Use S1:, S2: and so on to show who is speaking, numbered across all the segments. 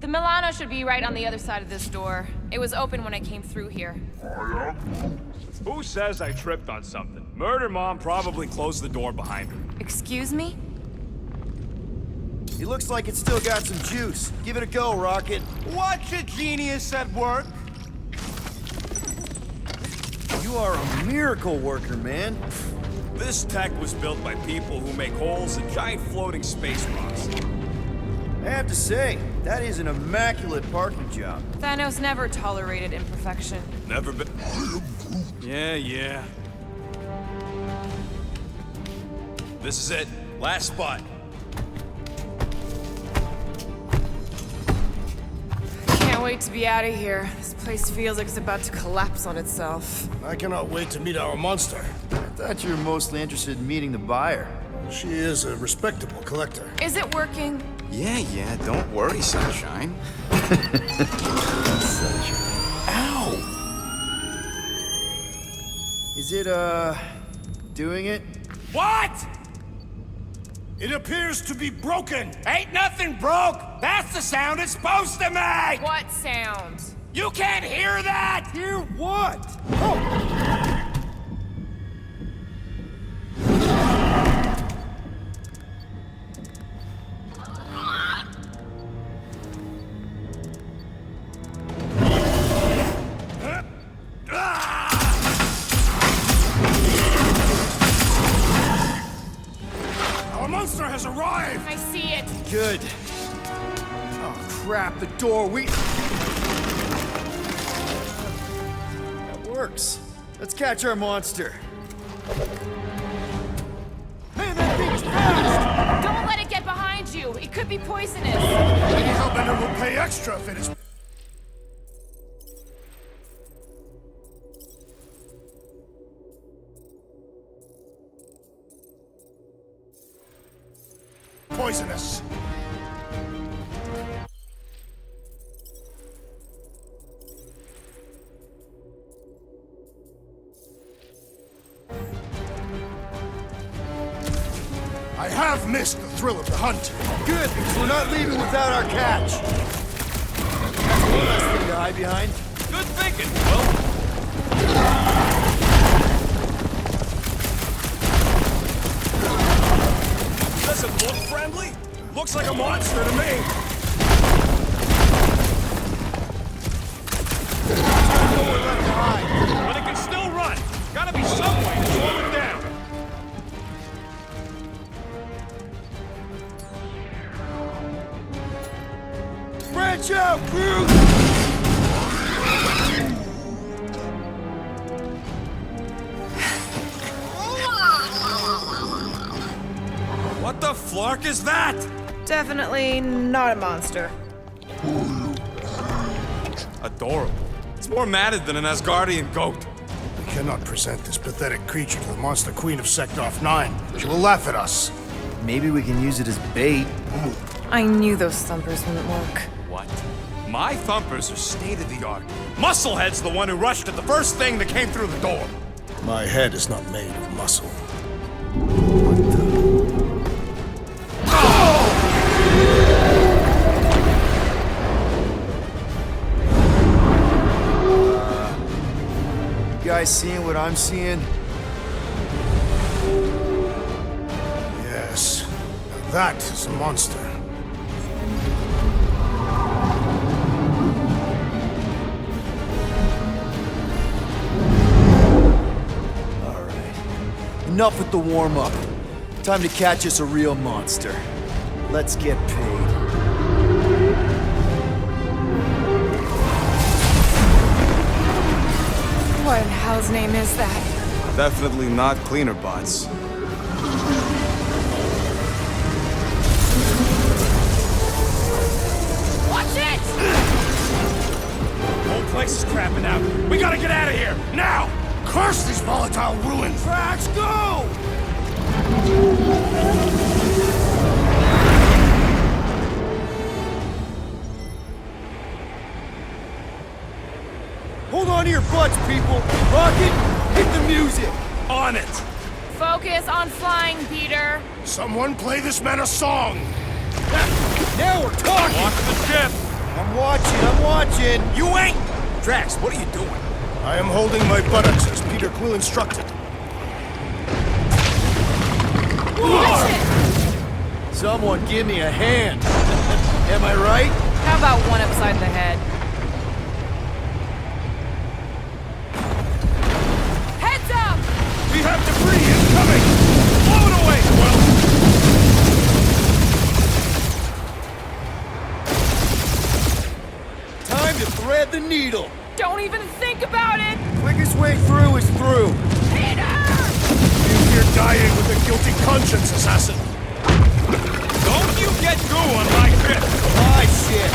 S1: The Milano should be right on the other side of this door. It was open when I came through here.
S2: Who says I tripped on something? Murder Mom probably closed the door behind her.
S1: Excuse me?
S3: It looks like it's still got some juice. Give it a go, Rocket.
S4: Watch a genius at work.
S3: You are a miracle worker, man.
S2: This tech was built by people who make holes in giant floating space rocks.
S3: I have to say, that is an immaculate parking job.
S1: Thanos never tolerated imperfection.
S2: Never been... Yeah. This is it. Last spot.
S1: Can't wait to be out of here. This place feels like it's about to collapse on itself.
S5: I cannot wait to meet our monster.
S3: I thought you were mostly interested in meeting the buyer.
S5: She is a respectable collector.
S1: Is it working?
S4: Yeah, don't worry, Sunshine.
S5: Ow!
S3: Is it, doing it?
S4: What?
S5: It appears to be broken!
S4: Ain't nothing broke! That's the sound it's supposed to make!
S1: What sound?
S4: You can't hear that!
S3: Hear what?
S5: Our monster has arrived!
S1: I see it.
S3: Good. Oh, crap, the door, That works. Let's catch our monster. Man, that thing's fast!
S1: Don't let it get behind you. It could be poisonous.
S5: Lady Hellbender will pay extra if it is... poisonous. I have missed the thrill of the hunt.
S3: Good, because we're not leaving without our catch. That's one less thing to hide behind.
S2: Good thinking, Will. Doesn't look friendly. Looks like a monster to me.
S3: Nowhere left to hide.
S2: But it can still run. Gotta be some way to slow it down.
S3: Branch out, Groot!
S2: What the flark is that?
S1: Definitely not a monster.
S2: Adorable. It's more matted than an Asgardian goat.
S5: We cannot present this pathetic creature to the monster queen of Sector 9. She will laugh at us.
S3: Maybe we can use it as bait.
S1: I knew those thumpers wouldn't work.
S2: What? My thumpers are state-of-the-art. Musclehead's the one who rushed at the first thing that came through the door.
S5: My head is not made of muscle.
S3: You guys seeing what I'm seeing?
S5: Yes. Now that is a monster.
S3: Enough with the warm-up. Time to catch us a real monster. Let's get paid.
S1: What in hell's name is that?
S2: Definitely not cleaner bots.
S1: Watch it!
S2: The whole place is crapping out. We gotta get out of here, now!
S5: Curse these volatile ruins!
S3: Let's go! Hold on to your butts, people! Rocket, hit the music!
S2: On it!
S1: Focus on flying, Peter.
S5: Someone play this man a song!
S3: Now we're talking!
S2: Watch the ship!
S3: Our watching!
S2: You ain't! Drax, what are you doing?
S5: I am holding my buttocks as Peter Quill instructed.
S1: Watch it!
S3: Someone give me a hand. Am I right?
S1: How about one upside the head? Heads up!
S2: We have debris incoming! Blow it away, Quill!
S3: Time to thread the needle.
S1: Don't even think about it!
S3: Quickest way through is through.
S1: Peter!
S5: You're dying with a guilty conscience, assassin.
S2: Don't you get goo on my grip!
S3: My shit.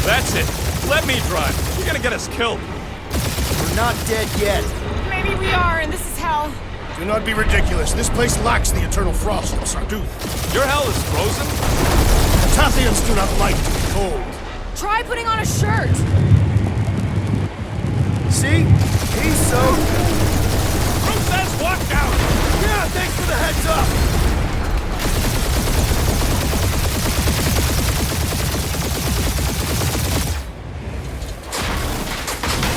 S2: That's it. Let me drive. You're gonna get us killed.
S3: We're not dead yet.
S1: Maybe we are, and this is hell.
S5: Do not be ridiculous. This place lacks the eternal frost of Sarduth.
S2: Your hell is frozen?
S5: Tathians do not like to be cold.
S1: Try putting on a shirt.
S3: See? He's so...
S2: Who says watch out?
S3: Yeah, thanks for the heads up.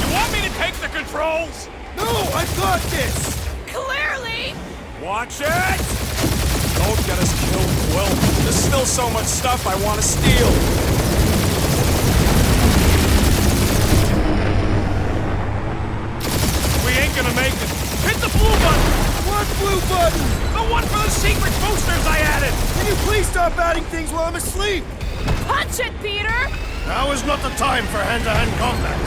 S2: You want me to take the controls?
S3: No, I've got this.
S1: Clearly!
S2: Watch it! Don't get us killed, Quill. There's still so much stuff I want to steal. We ain't gonna make it. Hit the blue button!
S3: What blue button?
S2: The one for the secret boosters I added!
S3: Can you please stop adding things while I'm asleep?
S1: Punch it, Peter!
S5: Now is not the time for hand-to-hand combat.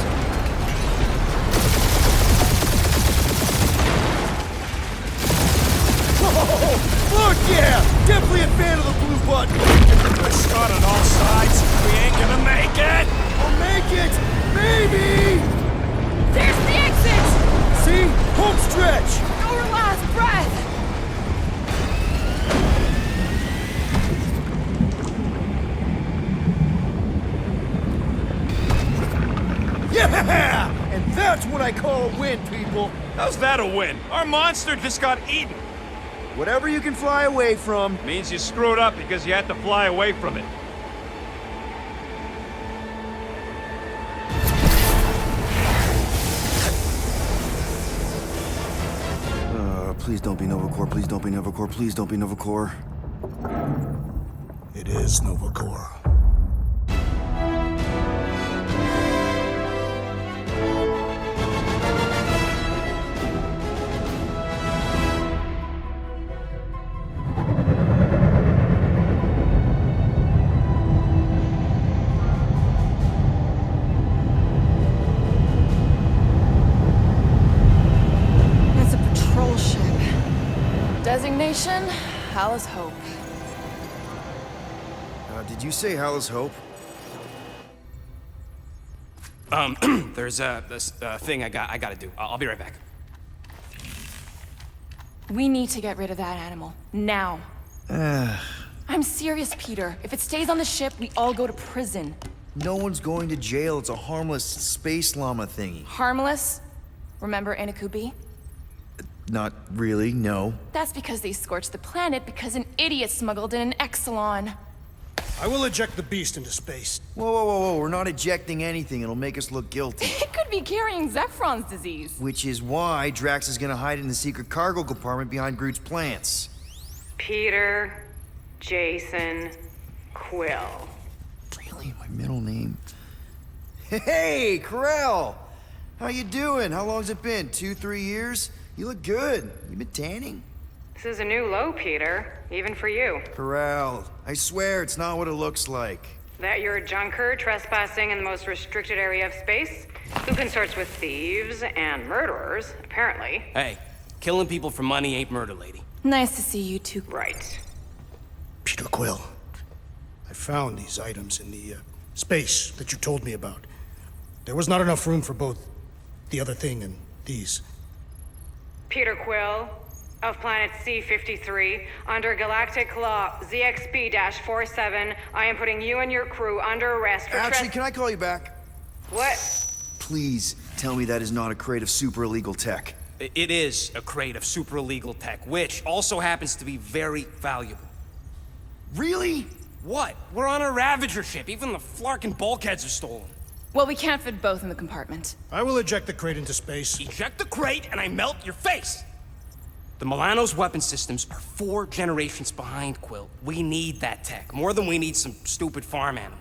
S3: Oh, look, yeah! Definitely a fan of the blue button.
S2: We're shot on all sides. We ain't gonna make it!
S3: I'll make it! Maybe!
S1: There's the exit!
S3: See? Home stretch!
S1: Our last breath!
S3: Yeah! And that's what I call a win, people.
S2: How's that a win? Our monster just got eaten.
S3: Whatever you can fly away from.
S2: Means you screwed up because you had to fly away from it.
S3: Please don't be Novacore, please don't be Novacore, please don't be Novacore.
S5: It is Novacore.
S1: It's a patrol ship. Designation, Hal's Hope.
S3: Did you say Hal's Hope?
S6: There's this thing I gotta do. I'll be right back.
S1: We need to get rid of that animal. Now. I'm serious, Peter. If it stays on the ship, we all go to prison.
S3: No one's going to jail. It's a harmless space llama thingy.
S1: Harmless? Remember Inakubi?
S3: Not really, no.
S1: That's because they scorched the planet because an idiot smuggled in an Exelon.
S5: I will eject the beast into space.
S3: Whoa, whoa, whoa, whoa. We're not ejecting anything. It'll make us look guilty.
S1: It could be carrying Zephron's disease.
S3: Which is why Drax is gonna hide in the secret cargo compartment behind Groot's plants.
S7: Peter, Jason, Quill.
S3: Really? My middle name? Hey, Corell! How you doing? How long's it been? 2-3 years? You look good. You been tanning?
S7: This is a new low, Peter. Even for you.
S3: Corell, I swear it's not what it looks like.
S7: That you're a junker trespassing in the most restricted area of space? Who consorts with thieves and murderers, apparently.
S6: Hey, killing people for money ain't murder, lady.
S1: Nice to see you two.
S7: Right.
S5: Peter Quill, I found these items in the space that you told me about. There was not enough room for both the other thing and these.
S7: Peter Quill, of planet C-53, under Galactic Law ZXB-47, I am putting you and your crew under arrest for
S3: Actually, can I call you back?
S7: What?
S3: Please tell me that is not a crate of super illegal tech.
S6: It is a crate of super illegal tech, which also happens to be very valuable.
S3: Really?
S6: What? We're on a Ravager ship. Even the Flarkin bulkheads are stolen.
S1: Well, we can't fit both in the compartment.
S5: I will eject the crate into space.
S6: Eject the crate and I melt your face! The Milano's weapon systems are 4 generations behind, Quill. We need that tech, more than we need some stupid farm animal.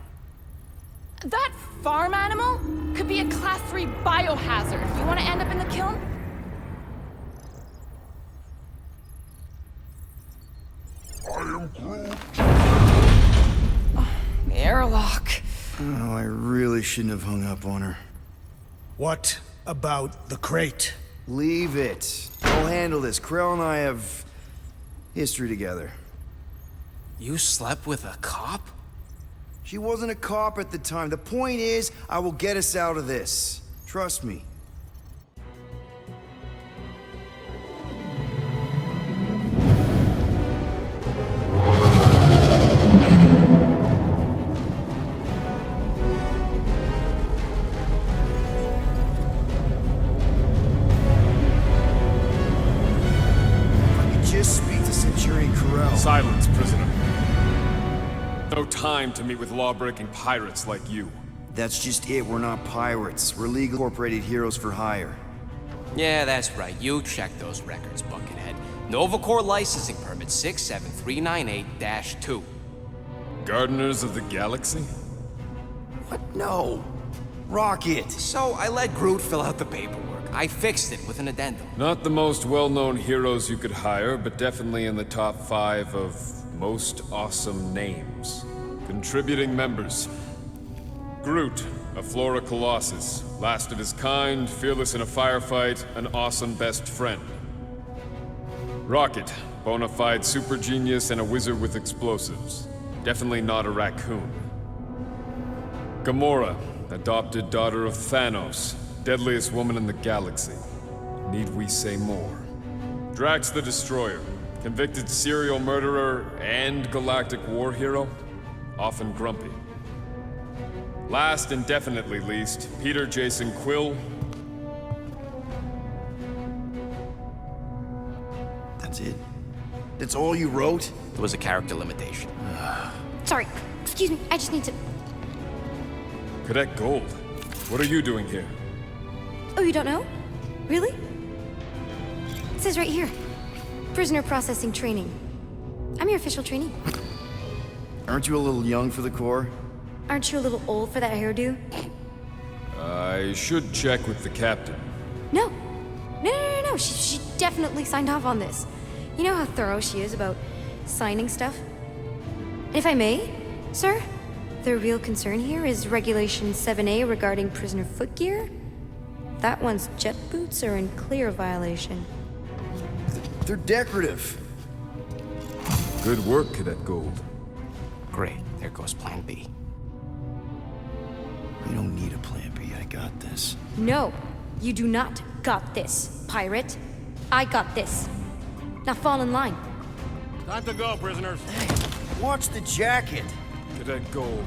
S1: That farm animal could be a Class 3 biohazard. You want to end up in the kiln? Airlock.
S3: Oh, I really shouldn't have hung up on her.
S5: What about the crate?
S3: Leave it. I'll handle this. Krell and I have history together.
S6: You slept with a cop?
S3: She wasn't a cop at the time. The point is, I will get us out of this. Trust me.
S2: Silence, prisoner. No time to meet with law-breaking pirates like you.
S3: That's just it. We're not pirates. We're legal incorporated heroes for hire.
S6: Yeah, that's right. You check those records, Buckethead. Novacore licensing permit 67398-2.
S2: Gardeners of the Galaxy?
S3: What? No. Rocket.
S6: So I let Groot fill out the paperwork. I fixed it with an addendum.
S2: Not the most well-known heroes you could hire, but definitely in the top 5 of most awesome names. Contributing members. Groot, a Flora Colossus. Last of his kind, fearless in a firefight, an awesome best friend. Rocket, bona fide super genius and a wizard with explosives. Definitely not a raccoon. Gamora, adopted daughter of Thanos. Deadliest woman in the galaxy. Need we say more? Drax the Destroyer. Convicted serial murderer and galactic war hero. Often grumpy. Last and definitely least, Peter Jason Quill.
S3: That's it? That's all you wrote?
S6: There was a character limitation.
S8: Sorry, excuse me, I just need to...
S2: Cadet Gold, what are you doing here?
S8: Oh, you don't know? Really? It says right here. Prisoner processing training. I'm your official trainee.
S3: Aren't you a little young for the Corps?
S8: Aren't you a little old for that hairdo?
S2: I should check with the captain.
S8: No. No. She definitely signed off on this. You know how thorough she is about signing stuff? And if I may, sir, the real concern here is Regulation 7A regarding prisoner footgear. That one's jet boots are in clear violation.
S3: They're decorative.
S2: Good work, Cadet Gold.
S6: Great, there goes Plan B.
S3: You don't need a plan B. I got this.
S8: No, you do not got this, pirate. I got this. Now fall in line.
S4: Time to go, prisoners.
S3: Watch the jacket.
S2: Cadet Gold,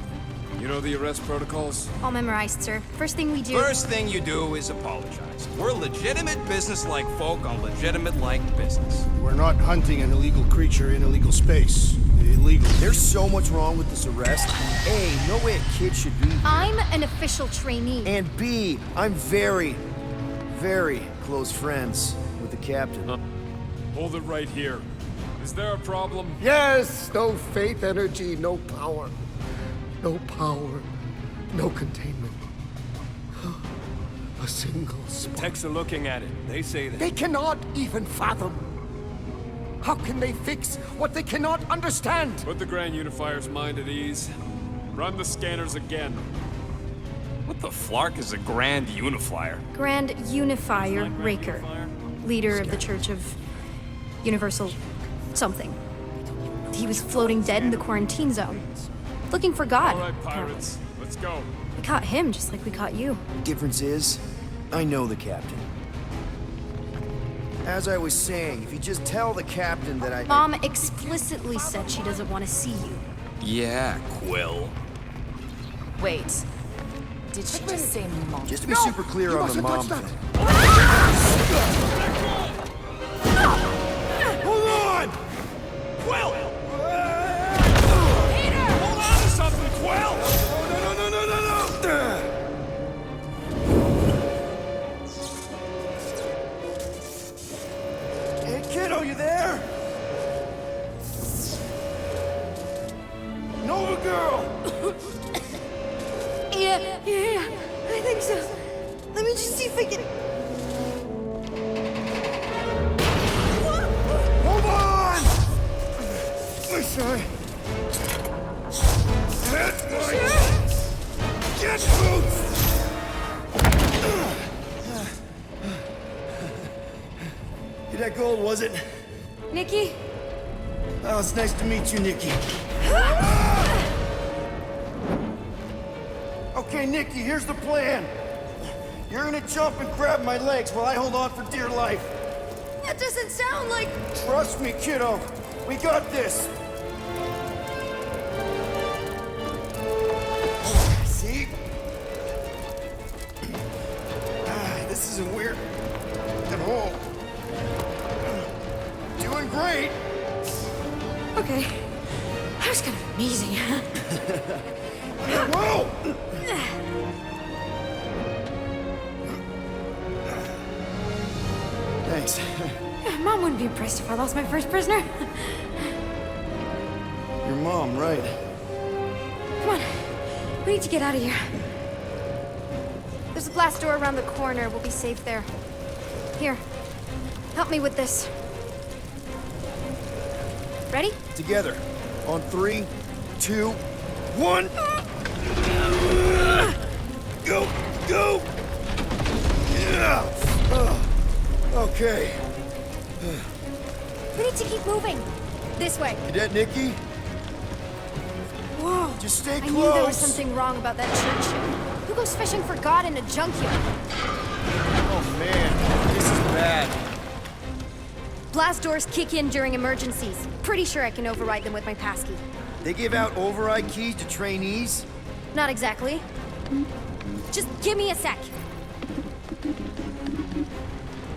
S2: you know the arrest protocols?
S8: All memorized, sir. First thing we do...
S6: First thing you do is apologize. We're legitimate business-like folk on legitimate-like business.
S5: We're not hunting an illegal creature in illegal space. Illegal.
S3: There's so much wrong with this arrest. A, no way a kid should be here.
S8: I'm an official trainee.
S3: And B, I'm very, very close friends with the captain.
S2: Hold it right here. Is there a problem?
S9: Yes, no faith energy, no power. No power, no containment. A single spark.
S4: Techs are looking at it. They say that.
S9: They cannot even fathom. How can they fix what they cannot understand?
S2: Put the Grand Unifier's mind at ease. Run the scanners again.
S6: What the flark is a Grand Unifier?
S8: Grand Unifier Raker, leader of the Church of Universal something. He was floating dead in the quarantine zone, looking for God.
S2: All right, pirates, let's go.
S8: We caught him just like we caught you.
S3: Difference is, I know the captain. As I was saying, if you just tell the captain that
S8: Mom explicitly said she doesn't want to see you.
S6: Yeah, Quill.
S1: Wait. Did she just say mom?
S3: Just to be super clear on the mom thing.
S4: Hold on! Quill!
S1: Peter!
S4: Hold
S8: Yeah, I think so. Let me just see if I can...
S3: Hold on! My son. Get boots! Get that gold, was it?
S8: Nikki?
S3: Oh, it's nice to meet you, Nikki. Okay, Nikki, here's the plan. You're gonna jump and grab my legs while I hold on for dear life.
S8: That doesn't sound like...
S3: Trust me, kiddo. We got this. See? This isn't weird at all. Doing great.
S8: Okay. That was kind of amazing.
S3: Whoa! Thanks.
S8: Mom wouldn't be impressed if I lost my first prisoner.
S3: Your mom, right?
S8: Come on. We need to get out of here. There's a glass door around the corner. We'll be safe there. Here. Help me with this. Ready?
S3: Together. On 3, 2, 1. Go! Go! Yeah. Okay.
S8: We need to keep moving. This way.
S3: Cadet Nikki?
S8: Whoa.
S3: Just stay
S8: I
S3: close.
S8: knew there was something wrong about that church ship. Who goes fishing for God in a junkyard?
S3: Oh man, this is bad.
S8: Blast doors kick in during emergencies. Pretty sure I can override them with my passkey.
S3: They give out override keys to trainees?
S8: Not exactly. Just give me a sec.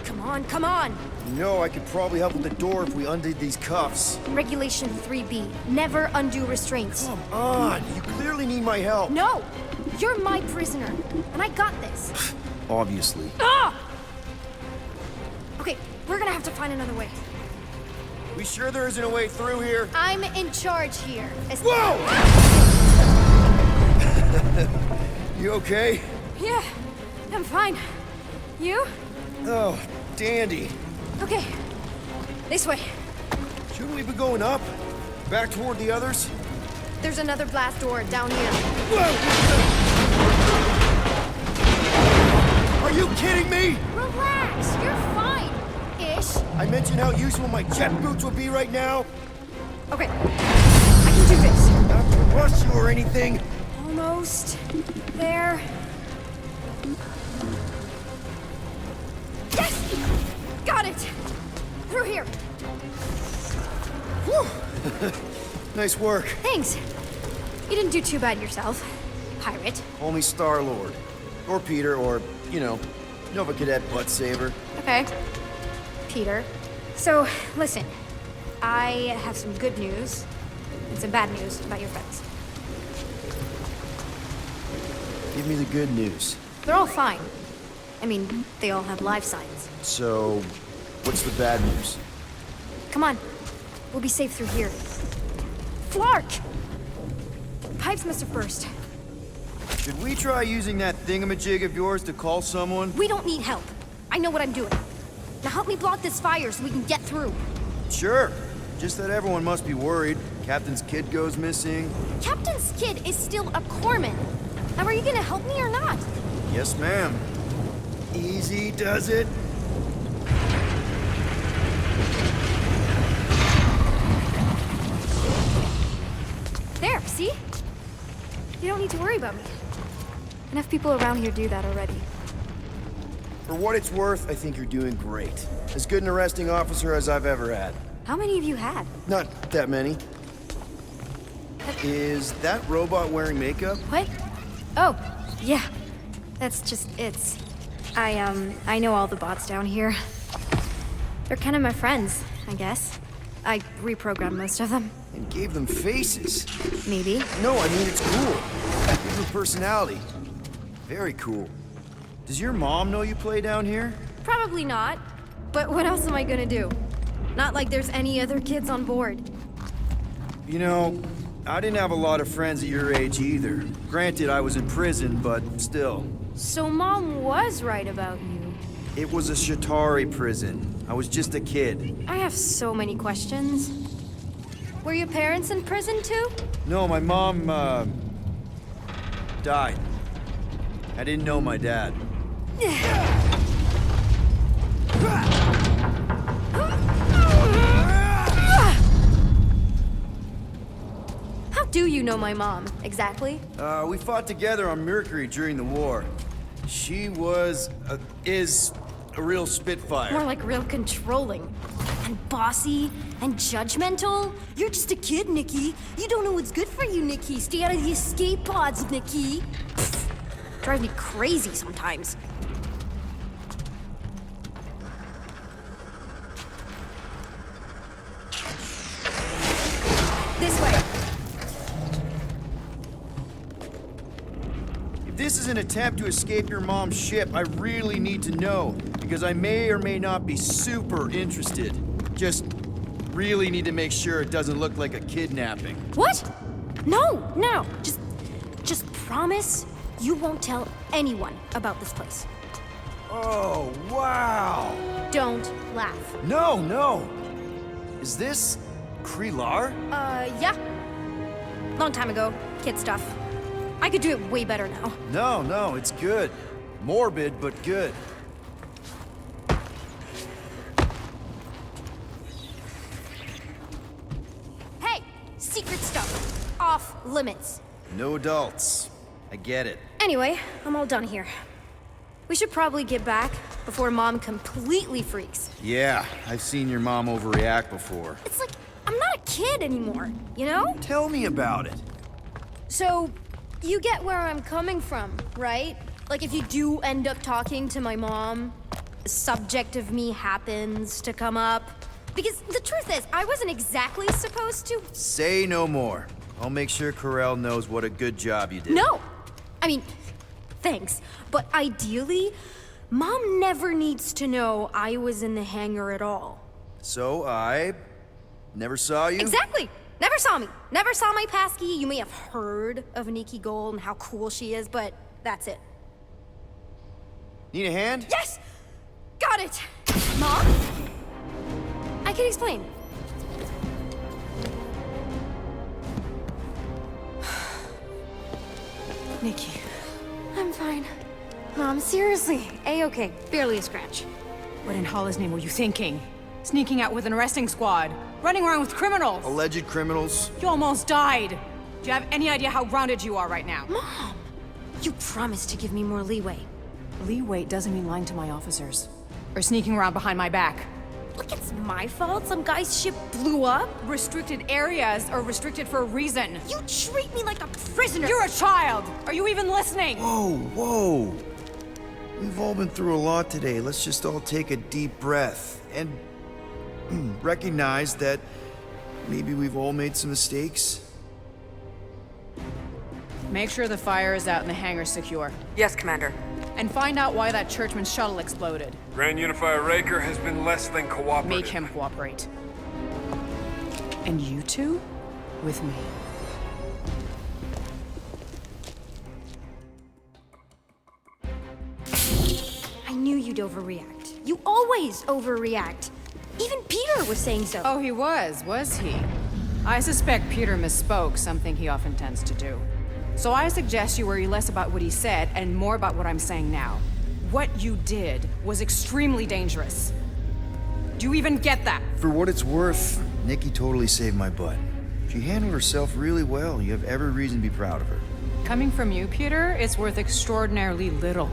S8: Come on, come on!
S3: You know, I could probably help with the door if we undid these cuffs.
S8: Regulation 3B. Never undo restraints.
S3: Come on, you clearly need my help.
S8: No! You're my prisoner, and I got this.
S3: Obviously.
S8: Ah! Okay, we're gonna have to find another way.
S3: We sure there isn't a way through here?
S8: I'm in charge here.
S3: Whoa! You okay?
S8: Yeah, I'm fine. You?
S3: Oh, dandy.
S8: Okay, this way.
S3: Shouldn't we be going up? Back toward the others?
S8: There's another blast door down here.
S3: Whoa! Are you kidding me?
S8: Relax, you're fine. Ish.
S3: I mentioned how useful my jet boots would be right now.
S8: Okay, I can do this.
S3: Not to rush you or anything.
S8: Almost there. Yes! Got it! Through here.
S3: Whew. Nice work.
S8: Thanks. You didn't do too bad yourself, pirate.
S3: Call me Star-Lord. Or Peter, or, you know Cadet Butt Saver.
S8: Okay. Peter. So, listen. I have some good news and some bad news about your friends.
S3: Give me the good news.
S8: They're all fine. I mean, they all have life signs.
S3: So, what's the bad news?
S8: Come on. We'll be safe through here. Flark! Pipes must have burst.
S3: Should we try using that thingamajig of yours to call someone?
S8: We don't need help. I know what I'm doing. Now help me block this fire so we can get through.
S3: Sure. Just that everyone must be worried. Captain's kid goes missing.
S8: Captain's kid is still a corpsman. Now are you gonna help me or not?
S3: Yes, ma'am. Easy does it.
S8: There, see? You don't need to worry about me. Enough people around here do that already.
S3: For what it's worth, I think you're doing great. As good an arresting officer as I've ever had.
S8: How many have you had?
S3: Not that many. Is that robot wearing makeup?
S8: What? Oh, yeah. That's just it's. I know all the bots down here. They're kind of my friends, I guess. I reprogrammed most of them.
S3: And gave them faces.
S8: Maybe.
S3: No, I mean, it's cool. Give them personality. Very cool. Does your mom know you play down here?
S8: Probably not. But what else am I gonna do? Not like there's any other kids on board.
S3: You know, I didn't have a lot of friends at your age either. Granted, I was in prison, but still.
S8: So Mom was right about you.
S3: It was a Shatari prison. I was just a kid.
S8: I have so many questions. Were your parents in prison too?
S3: No, my mom, died. I didn't know my dad.
S8: How do you know my mom, exactly?
S3: We fought together on Mercury during the war. She is a real spitfire.
S8: More like real controlling. And bossy and judgmental. You're just a kid, Nikki. You don't know what's good for you, Nikki. Stay out of the escape pods, Nikki. Pfft. Drives me crazy sometimes. This way.
S3: If this is an attempt to escape your mom's ship, I really need to know, because I may or may not be super interested. Just really need to make sure it doesn't look like a kidnapping.
S8: What? No. Just promise you won't tell anyone about this place.
S3: Oh, wow!
S8: Don't laugh.
S3: No! Is this Krelar?
S8: Yeah. Long time ago. Kid stuff. I could do it way better now.
S3: No, it's good. Morbid, but good.
S8: Hey! Secret stuff. Off limits.
S3: No adults. I get it.
S8: Anyway, I'm all done here. We should probably get back before Mom completely freaks.
S3: Yeah, I've seen your mom overreact before.
S8: It's like, I'm not a kid anymore, you know?
S3: Tell me about it.
S8: So, you get where I'm coming from, right? Like, if you do end up talking to my mom, the subject of me happens to come up. Because the truth is, I wasn't exactly supposed to.
S3: Say no more. I'll make sure Corell knows what a good job you did.
S8: No! I mean, thanks. But ideally, Mom never needs to know I was in the hangar at all.
S3: So I never saw you?
S8: Exactly! Never saw me. Never saw my passkey. You may have heard of Nikki Gold and how cool she is, but that's it.
S3: Need a hand?
S8: Yes! Got it! Mom? I can explain.
S1: Nikki.
S8: I'm fine. Mom, seriously. A-okay. Barely a scratch.
S1: What in Hollis' name were you thinking? Sneaking out with an arresting squad? Running around with criminals?
S3: Alleged criminals?
S1: You almost died. Do you have any idea how grounded you are right now?
S8: Mom! You promised to give me more leeway.
S1: Leeway doesn't mean lying to my officers. Or sneaking around behind my back.
S8: Look, it's my fault some guy's ship blew up.
S1: Restricted areas are restricted for a reason.
S8: You treat me like a prisoner.
S1: You're a child! Are you even listening?
S3: Whoa. We've all been through a lot today. Let's just all take a deep breath and recognize that maybe we've all made some mistakes.
S1: Make sure the fire is out and the hangar's secure.
S7: Yes, Commander.
S1: And find out why that churchman's shuttle exploded.
S2: Grand Unifier Raker has been less than cooperative.
S1: Make him cooperate. And you two? With me.
S8: I knew you'd overreact. You always overreact. Even Peter was saying so.
S1: Oh, he was he? I suspect Peter misspoke, something he often tends to do. So I suggest you worry less about what he said and more about what I'm saying now. What you did was extremely dangerous. Do you even get that?
S3: For what it's worth, Nikki totally saved my butt. She handled herself really well. You have every reason to be proud of her.
S1: Coming from you, Peter, it's worth extraordinarily little.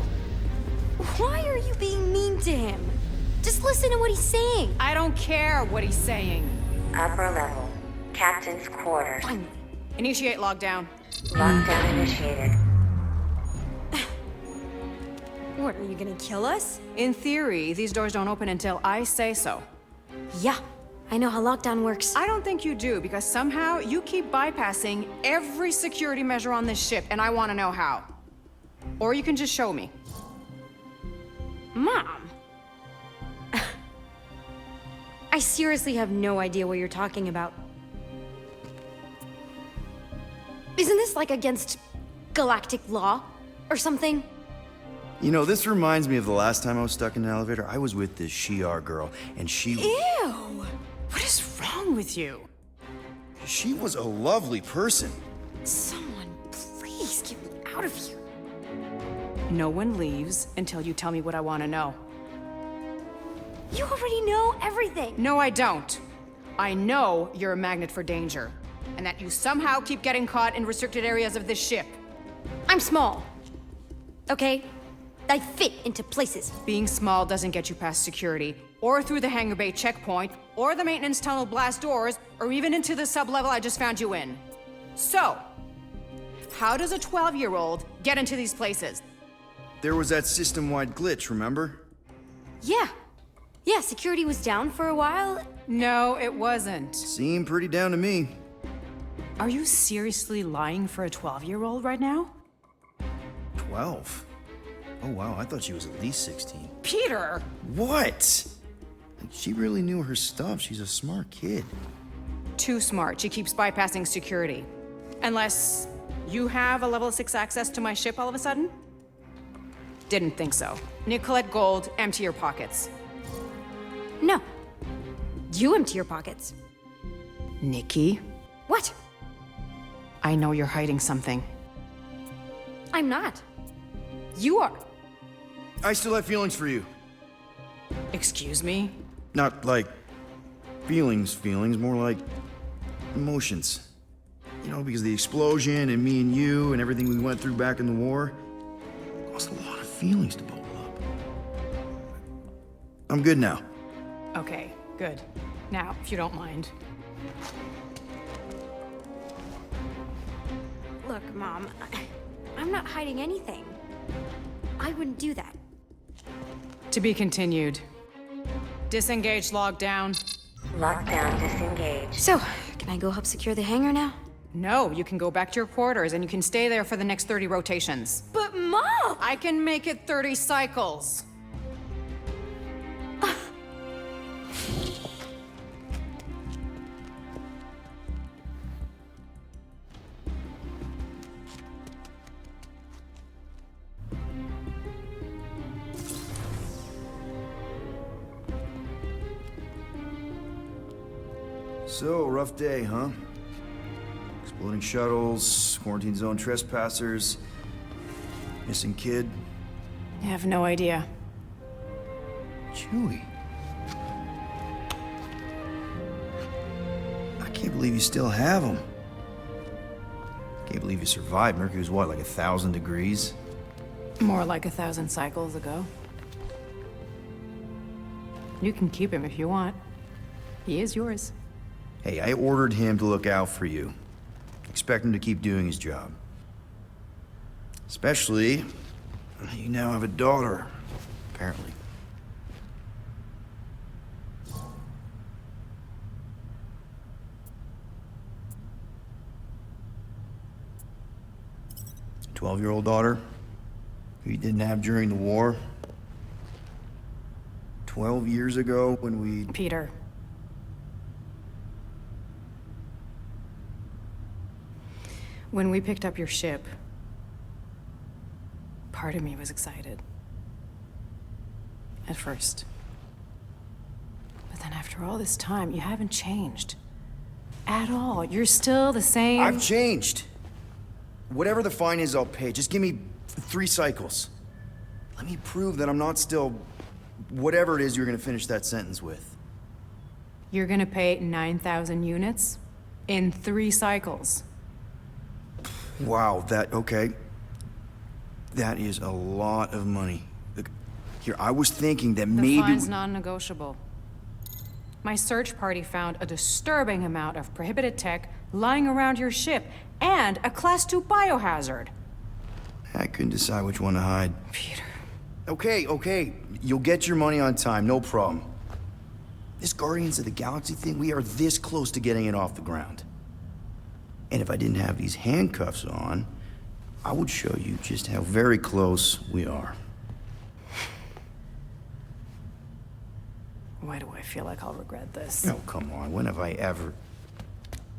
S8: Why are you being mean to him? Just listen to what he's saying.
S1: I don't care what he's saying.
S10: Upper level. Captain's quarters.
S8: Finally.
S1: Initiate lockdown.
S10: Lockdown initiated.
S8: What, are you gonna kill us?
S1: In theory, these doors don't open until I say so.
S8: Yeah, I know how lockdown works.
S1: I don't think you do, because somehow you keep bypassing every security measure on this ship, and I want to know how. Or you can just show me.
S8: Mom! I seriously have no idea what you're talking about. Isn't this like against galactic law or something?
S3: You know, this reminds me of the last time I was stuck in an elevator. I was with this Shi'ar girl, and she...
S1: Ew! What is wrong with you?
S3: She was a lovely person.
S8: Someone, please get me out of here.
S1: No one leaves until you tell me what I want to know.
S8: You already know everything.
S1: No, I don't. I know you're a magnet for danger, and that you somehow keep getting caught in restricted areas of this ship.
S8: I'm small. Okay? I fit into places.
S1: Being small doesn't get you past security, or through the hangar bay checkpoint, or the maintenance tunnel blast doors, or even into the sub-level I just found you in. So, how does a 12-year-old get into these places?
S3: There was that system-wide glitch, remember?
S8: Yeah. Yeah, security was down for a while.
S1: No, it wasn't.
S3: Seemed pretty down to me.
S1: Are you seriously lying for a 12-year-old right now?
S3: 12? Oh wow, I thought she was at least 16.
S1: Peter!
S3: What? She really knew her stuff. She's a smart kid.
S1: Too smart. She keeps bypassing security. Unless you have a level 6 access to my ship all of a sudden? Didn't think so. Nicolette Gold, empty your pockets.
S8: No. You empty your pockets.
S1: Nikki,
S8: What?
S1: I know you're hiding something.
S8: I'm not. You are.
S3: I still have feelings for you.
S1: Excuse me?
S3: Not like feelings, more like emotions. You know, because the explosion and me and you and everything we went through back in the war caused a lot of feelings to bubble up. I'm good now.
S1: Okay, good. Now, if you don't mind.
S8: Look, Mom, I'm not hiding anything. I wouldn't do that.
S1: To be continued. Disengage lockdown.
S10: Lockdown disengaged.
S8: So, can I go help secure the hangar now?
S1: No, you can go back to your quarters and you can stay there for the next 30 rotations.
S8: But Mom!
S1: I can make it 30 cycles.
S3: So, rough day, huh? Exploding shuttles, quarantine zone trespassers, missing kid.
S1: I have no idea.
S3: Chewie. I can't believe you still have him. Can't believe you survived. Mercury was what, like 1,000 degrees?
S1: More like 1,000 cycles ago. You can keep him if you want. He is yours.
S3: Hey, I ordered him to look out for you. Expect him to keep doing his job. Especially, you now have a daughter, apparently. A 12-year-old daughter who you didn't have during the war. 12 years ago when we...
S1: Peter. When we picked up your ship, part of me was excited. At first. But then after all this time, you haven't changed. At all. You're still the same...
S3: I've changed. Whatever the fine is, I'll pay. Just give me 3 cycles. Let me prove that I'm not still... whatever it is you're gonna finish that sentence with.
S1: You're gonna pay 9,000 units? In 3 cycles.
S3: Wow, okay. That is a lot of money. Look, here, I was thinking that
S1: The
S3: maybe...
S1: fine's non-negotiable. My search party found a disturbing amount of prohibited tech lying around your ship, and a Class 2 biohazard.
S3: I couldn't decide which one to hide.
S1: Peter.
S3: Okay. You'll get your money on time, no problem. This Guardians of the Galaxy thing, we are this close to getting it off the ground. And if I didn't have these handcuffs on, I would show you just how very close we are.
S1: Why do I feel like I'll regret this?
S3: Oh, come on, when have I ever...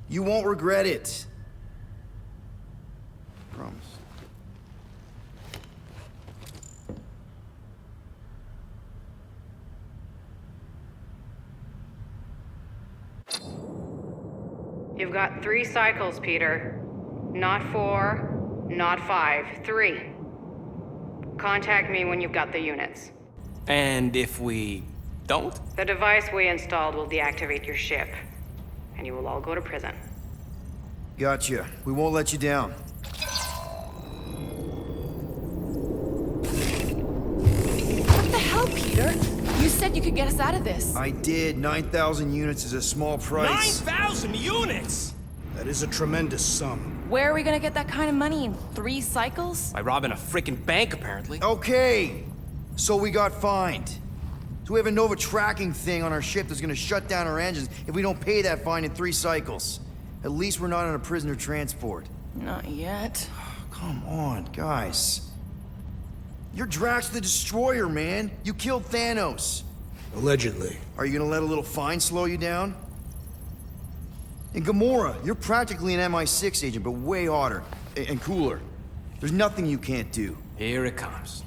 S3: You won't regret it. promise.
S7: You've got 3 cycles, Peter. Not 4, not 5, 3. Contact me when you've got the units.
S6: And if we don't?
S7: The device we installed will deactivate your ship, and you will all go to prison.
S3: Gotcha. We won't let you down.
S1: What the hell, Peter? You said you could get us out of this.
S3: I did. 9,000 units is a small price.
S6: 9,000 units!
S5: That is a tremendous sum.
S1: Where are we gonna get that kind of money in 3 cycles?
S6: By robbing a freaking bank, apparently.
S3: Okay. So we got fined. So we have a Nova tracking thing on our ship that's gonna shut down our engines if we don't pay that fine in 3 cycles. At least we're not on a prisoner transport.
S1: Not yet.
S3: Come on, guys. You're Drax the Destroyer, man. You killed Thanos.
S5: Allegedly.
S3: Are you gonna let a little fine slow you down? And Gamora, you're practically an MI6 agent, but way hotter and cooler. There's nothing you can't do.
S6: Here it comes.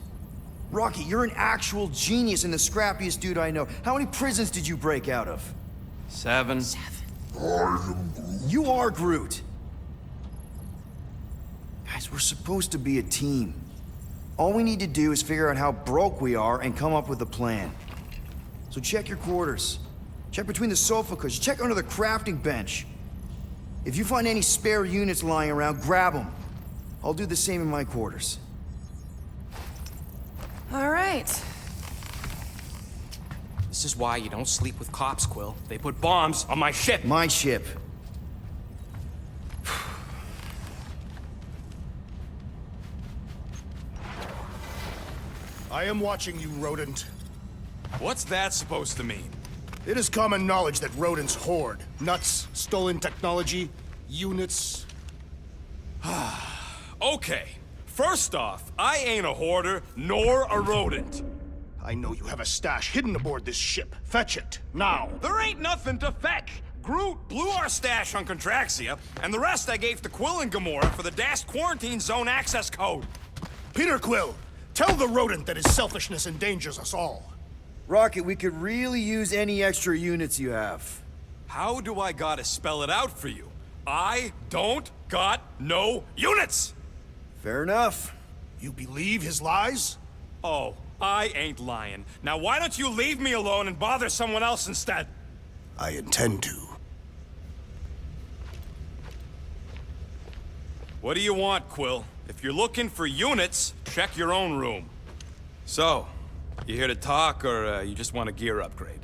S3: Rocky, you're an actual genius and the scrappiest dude I know. How many prisons did you break out of?
S6: 7.
S3: You are Groot. Guys, we're supposed to be a team. All we need to do is figure out how broke we are and come up with a plan. So check your quarters. Check between the sofa cushions. Check under the crafting bench. If you find any spare units lying around, grab them. I'll do the same in my quarters.
S1: All right.
S6: This is why you don't sleep with cops, Quill. They put bombs on my ship.
S3: My ship.
S5: I am watching you, rodent.
S4: What's that supposed to mean?
S5: It is common knowledge that rodents hoard nuts, stolen technology, units.
S4: Okay. First off, I ain't a hoarder nor a rodent.
S5: I know you have a stash hidden aboard this ship. Fetch it, now.
S4: There ain't nothing to fetch. Groot blew our stash on Contraxia, and the rest I gave to Quill and Gamora for the DAST quarantine zone access code.
S5: Peter Quill, tell the rodent that his selfishness endangers us all.
S3: Rocket, we could really use any extra units you have.
S4: How do I gotta spell it out for you? I don't got no units!
S3: Fair enough.
S5: You believe his lies?
S4: Oh, I ain't lying. Now why don't you leave me alone and bother someone else instead?
S5: I intend to.
S4: What do you want, Quill? If you're looking for units, check your own room. So, you here to talk, or you just want a gear upgrade?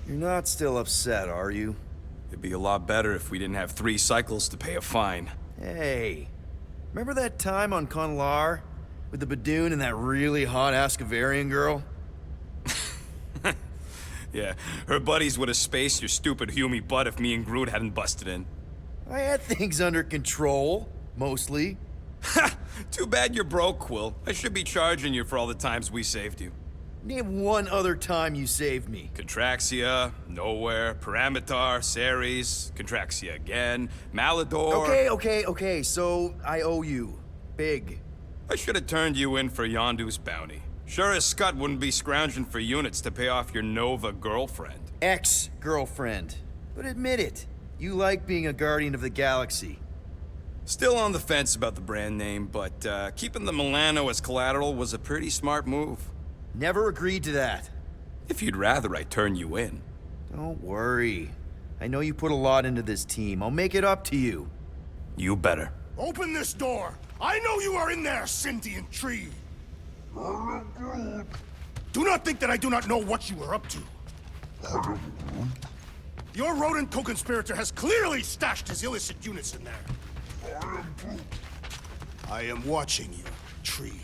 S3: You're not still upset, are you?
S4: It'd be a lot better if we didn't have 3 cycles to pay a fine.
S3: Hey, remember that time on Conlar? With the Badoon and that really hot Ascavarian girl?
S4: Yeah, her buddies would have spaced your stupid Humy butt if me and Groot hadn't busted in.
S3: I had things under control, mostly.
S4: Ha! Too bad you're broke, Quill. I should be charging you for all the times we saved you.
S3: Name one other time you saved me.
S4: Contraxia, Nowhere, Paramitar, Ceres, Contraxia again, Malador...
S3: Okay, so I owe you. Big.
S4: I should have turned you in for Yondu's bounty. Sure as Scott wouldn't be scrounging for units to pay off your Nova girlfriend.
S3: Ex-girlfriend. But admit it, you like being a Guardian of the Galaxy.
S4: Still on the fence about the brand name, but keeping the Milano as collateral was a pretty smart move.
S3: Never agreed to that.
S4: If you'd rather I turn you in.
S3: Don't worry. I know you put a lot into this team. I'll make it up to you.
S4: You better.
S5: Open this door! I know you are in there, sentient tree! Do not think that I do not know what you are up to. Your rodent co-conspirator has clearly stashed his illicit units in there. I am watching you, tree.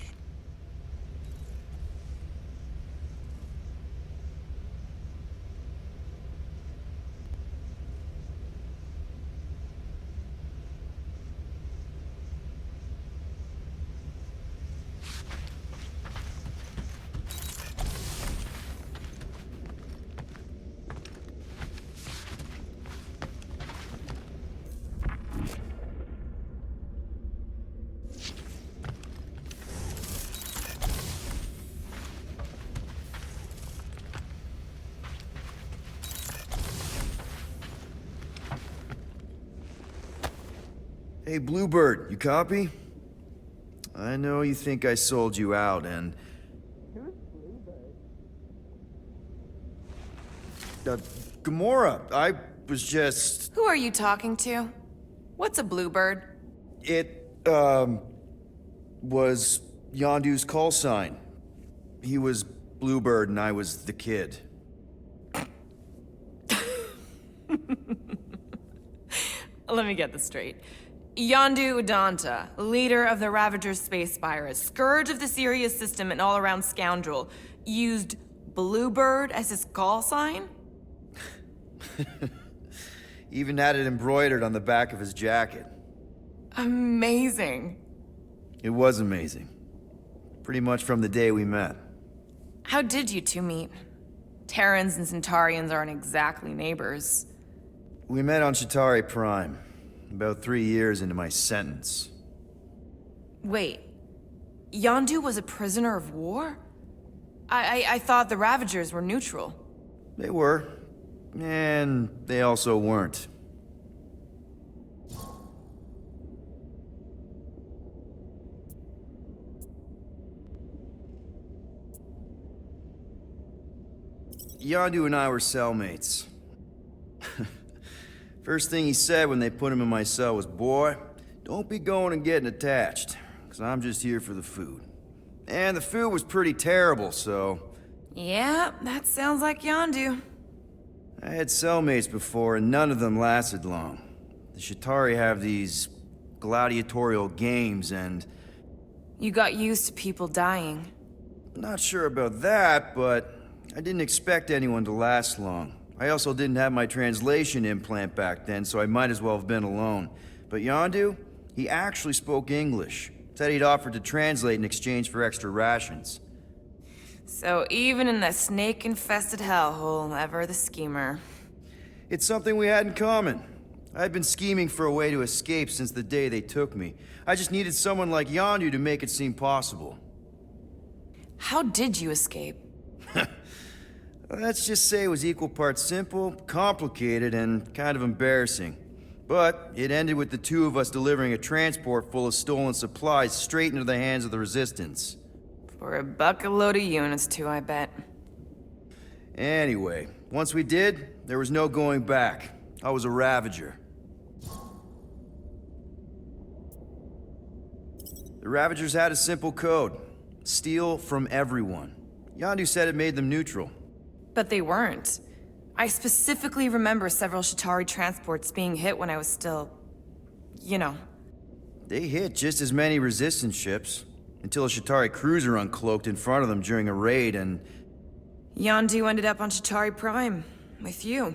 S3: Hey, Bluebird, you copy? I know you think I sold you out, and... Gamora, I was just...
S11: Who are you talking to? What's a bluebird?
S3: It, was Yondu's call sign. He was Bluebird and I was the kid.
S11: Let me get this straight. Yondu Udonta, leader of the Ravagers Space Spire, scourge of the Sirius system and all-around scoundrel, used Bluebird as his call sign?
S3: Even had it embroidered on the back of his jacket.
S11: Amazing.
S3: It was amazing. Pretty much from the day we met.
S11: How did you two meet? Terrans and Centaurians aren't exactly neighbors.
S3: We met on Chitauri Prime, about 3 years into my sentence.
S11: Wait, Yondu was a prisoner of war? I thought the Ravagers were neutral.
S3: They were, and they also weren't. Yondu and I were cellmates. First thing he said when they put him in my cell was, "Boy, don't be going and getting attached, because I'm just here for the food." And the food was pretty terrible, so...
S11: Yeah, that sounds like Yondu.
S3: I had cellmates before, and none of them lasted long. The Chitauri have these gladiatorial games, and...
S11: You got used to people dying.
S3: Not sure about that, but I didn't expect anyone to last long. I also didn't have my translation implant back then, so I might as well have been alone. But Yondu, he actually spoke English. Said he'd offered to translate in exchange for extra rations.
S11: So even in that snake-infested hellhole, ever the schemer.
S3: It's something we had in common. I'd been scheming for a way to escape since the day they took me. I just needed someone like Yondu to make it seem possible.
S11: How did you escape?
S3: Let's just say it was equal parts simple, complicated, and kind of embarrassing. But it ended with the two of us delivering a transport full of stolen supplies straight into the hands of the Resistance.
S11: For a bucket load of units too, I bet.
S3: Anyway, once we did, there was no going back. I was a Ravager. The Ravagers had a simple code. Steal from everyone. Yondu said it made them neutral.
S11: But they weren't. I specifically remember several Chitauri transports being hit when I was still... you know.
S3: They hit just as many Resistance ships, until a Chitauri cruiser uncloaked in front of them during a raid and...
S11: Yondu ended up on Chitauri Prime, with you.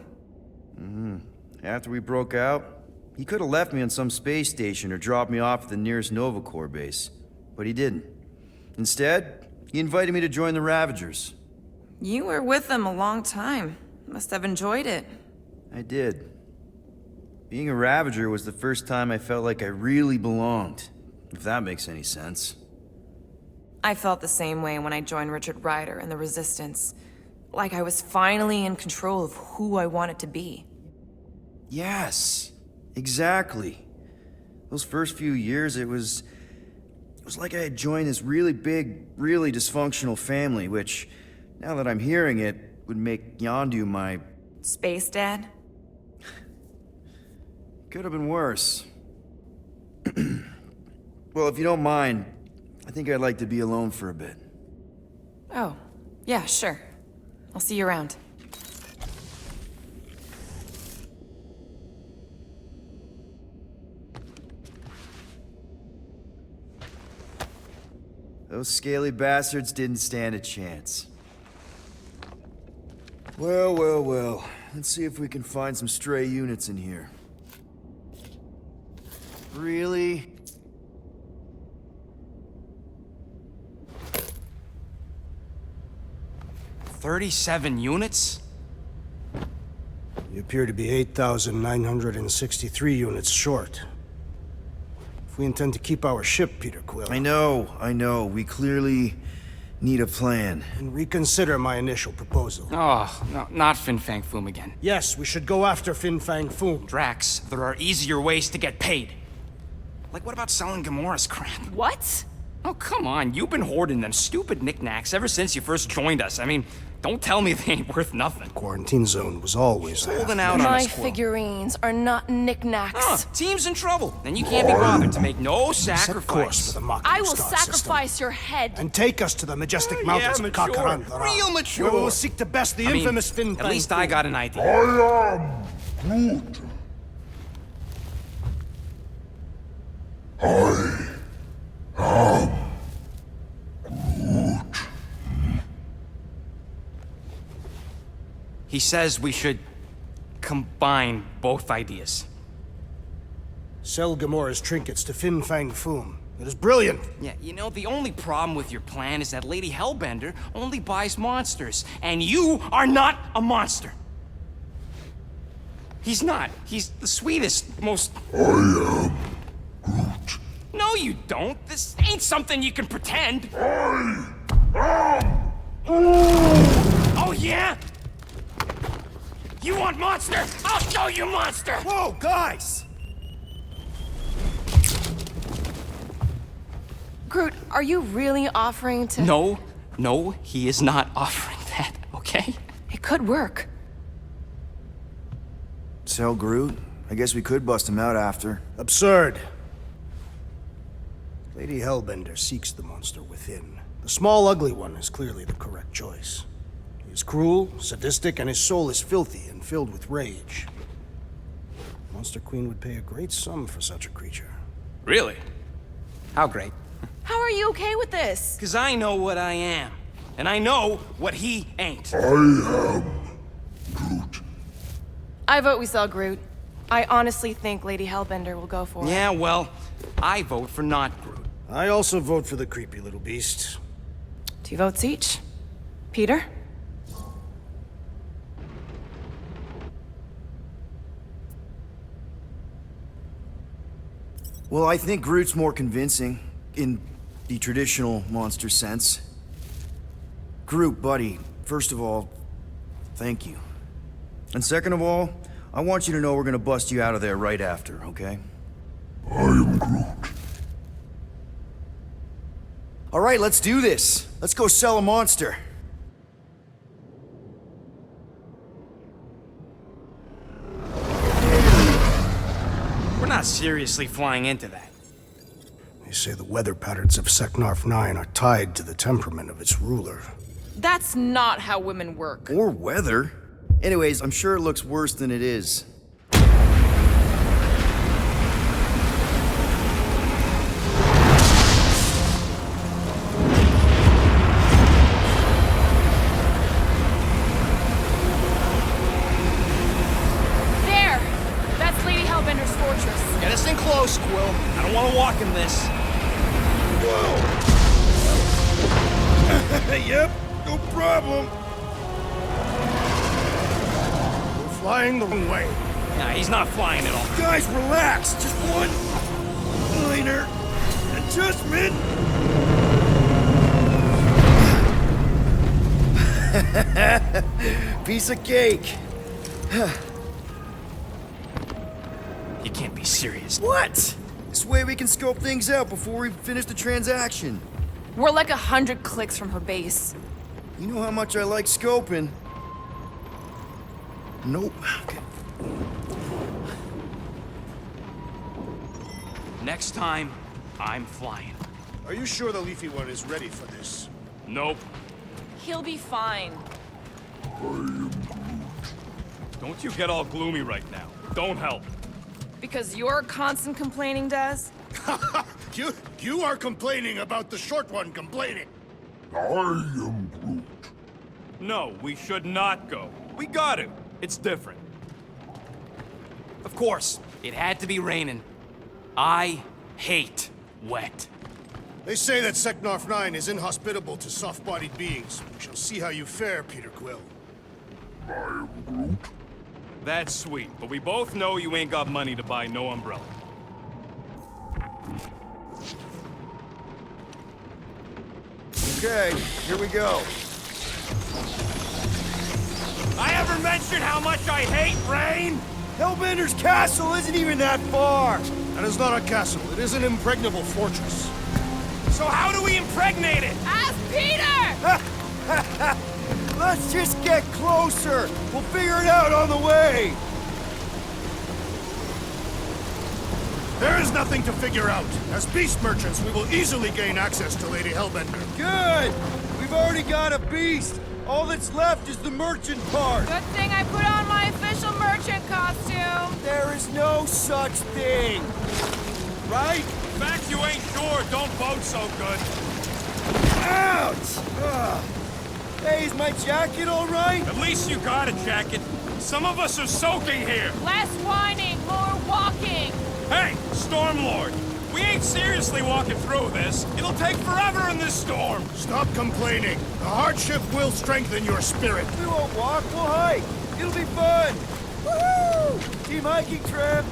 S3: After we broke out, he could have left me on some space station or dropped me off at the nearest Nova Corps base. But he didn't. Instead, he invited me to join the Ravagers.
S11: You were with them a long time. Must have enjoyed it.
S3: I did. Being a Ravager was the first time I felt like I really belonged, if that makes any sense.
S11: I felt the same way when I joined Richard Rider and the Resistance. Like I was finally in control of who I wanted to be.
S3: Yes, exactly. Those first few years, it was like I had joined this really big, really dysfunctional family, which, now that I'm hearing it, would make Yondu my...
S11: Space Dad?
S3: Could have been worse. Well, if you don't mind, I think I'd like to be alone for a bit.
S11: Oh, yeah, sure. I'll see you around.
S3: Those scaly bastards didn't stand a chance. Well, well, well. Let's see if we can find some stray units in here. Really?
S6: $37 units?
S5: You appear to be 8,963 units short. If we intend to keep our ship, Peter Quill...
S3: I know. We clearly need a plan.
S5: And reconsider my initial proposal.
S6: Oh, no, not Fin Fang Foom again.
S5: Yes, we should go after Fin Fang Foom.
S6: Drax, there are easier ways to get paid. Like, what about selling Gamora's crap?
S11: What?
S6: Oh, come on. You've been hoarding them stupid knickknacks ever since you first joined us. I mean, don't tell me they ain't worth nothing.
S5: Quarantine zone was always there.
S6: Holding out on
S11: My
S6: us, Quill.
S11: figurines are not knickknacks.
S6: Team's in trouble, and you can't be bothered to make no
S5: Set course
S6: sacrifice.
S5: for the Mach
S11: I will
S5: star system.
S11: sacrifice your head.
S5: And take us to the majestic
S6: Yeah,
S5: mountains of
S6: mature.
S5: Kakarandara.
S6: Real mature.
S5: Where we will seek to best the
S6: I mean,
S5: infamous Fin
S6: at
S5: Fang
S6: least I
S5: Foom.
S6: got an idea. He says we should combine both ideas.
S5: Sell Gamora's trinkets to Fin Fang Foom. It is brilliant.
S6: Yeah, you know, the only problem with your plan is that Lady Hellbender only buys monsters, and you are not a monster. He's not. He's the sweetest, most... I am Groot. No, you don't. This ain't something you can pretend. I am Groot. Oh, yeah? You want monster? I'll show you monster!
S5: Whoa, guys!
S11: Groot, are you really offering to...
S6: No, he is not offering that, okay?
S11: It could work.
S3: Sell Groot? I guess we could bust him out after.
S5: Absurd. Lady Hellbender seeks the monster within. The small, ugly one is clearly the correct choice. He is cruel, sadistic, and his soul is filthy and filled with rage. Monster Queen would pay a great sum for such a creature.
S6: Really? How great?
S11: How are you okay with this?
S6: Because I know what I am. And I know what he ain't.
S11: I vote we sell Groot. I honestly think Lady Hellbender will go for it.
S6: Yeah, well, I vote for not Groot.
S5: I also vote for the creepy little beast.
S11: 2 votes each. Peter?
S3: Well, I think Groot's more convincing, in the traditional monster sense. Groot, buddy, first of all, thank you. And second of all, I want you to know we're gonna bust you out of there right after, okay? I am Groot. All right, let's do this. Let's go sell a monster.
S6: We're not seriously flying into that.
S5: They say the weather patterns of Seknarf 9 are tied to the temperament of its ruler.
S11: That's not how women work.
S3: Or weather. Anyways, I'm sure it looks worse than it is.
S11: There! That's Lady Hellbender's fortress.
S6: Get us in close, Quill. I don't want to walk in this.
S5: Yep, no problem. We're flying the wrong way.
S6: Nah, he's not flying at all.
S3: Guys, relax. Just one minor adjustment. Piece of cake.
S6: You can't be serious.
S3: What? This way we can scope things out before we finish the transaction.
S11: We're like 100 clicks from her base.
S3: You know how much I like scoping. Nope.
S6: Next time, I'm flying.
S5: Are you sure the Leafy One is ready for this?
S6: Nope.
S11: He'll be fine.
S4: Don't you get all gloomy right now. Don't help.
S11: Because your constant complaining does?
S5: You are complaining about the short one complaining.
S4: No, we should not go. We got to. It's different.
S6: Of course, it had to be raining. I hate wet.
S5: They say that Seknarf 9 is inhospitable to soft-bodied beings. We shall see how you fare, Peter Quill.
S4: That's sweet, but we both know you ain't got money to buy no umbrella.
S3: Okay, here we go.
S4: I ever mentioned how much I hate rain?
S3: Hellbender's castle isn't even that far.
S5: That is not a castle. It is an impregnable fortress.
S6: So how do we impregnate it?
S11: Ask Peter!
S3: Let's just get closer. We'll figure it out on the way.
S5: There is nothing to figure out. As beast merchants, we will easily gain access to Lady Hellbender.
S3: Good. We've already got a beast. All that's left is the merchant part.
S11: Good thing I put on my official merchant costume.
S3: There is no such thing. Right?
S4: In fact, you ain't sure. Don't vote so good.
S3: Ouch! Ugh. Hey, is my jacket all right?
S4: At least you got a jacket. Some of us are soaking here.
S11: Less whining, more walking.
S4: Hey, Stormlord. We ain't seriously walking through this. It'll take forever in this storm.
S5: Stop complaining. The hardship will strengthen your spirit.
S3: We won't walk, we'll hike. It'll be fun. Woohoo! Team hiking trip.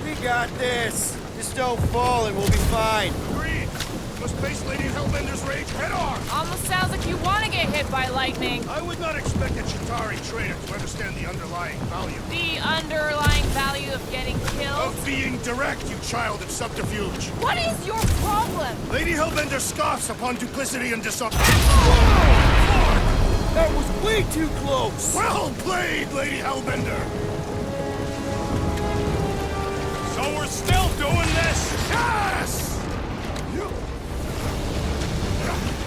S3: We got this. Just don't fall and we'll be fine.
S5: Agreed. We must face Lady Hellbender's rage head-on.
S11: Almost sounds like you want to get hit by lightning.
S5: I would not expect a Chitauri trader to understand the underlying value.
S11: The underlying value of getting killed?
S5: Of being direct, you child of subterfuge.
S11: What is your problem?
S5: Lady Hellbender scoffs upon duplicity and dishonor.
S3: That was way too close.
S5: Well played, Lady Hellbender.
S4: So we're still doing this?
S5: Yes!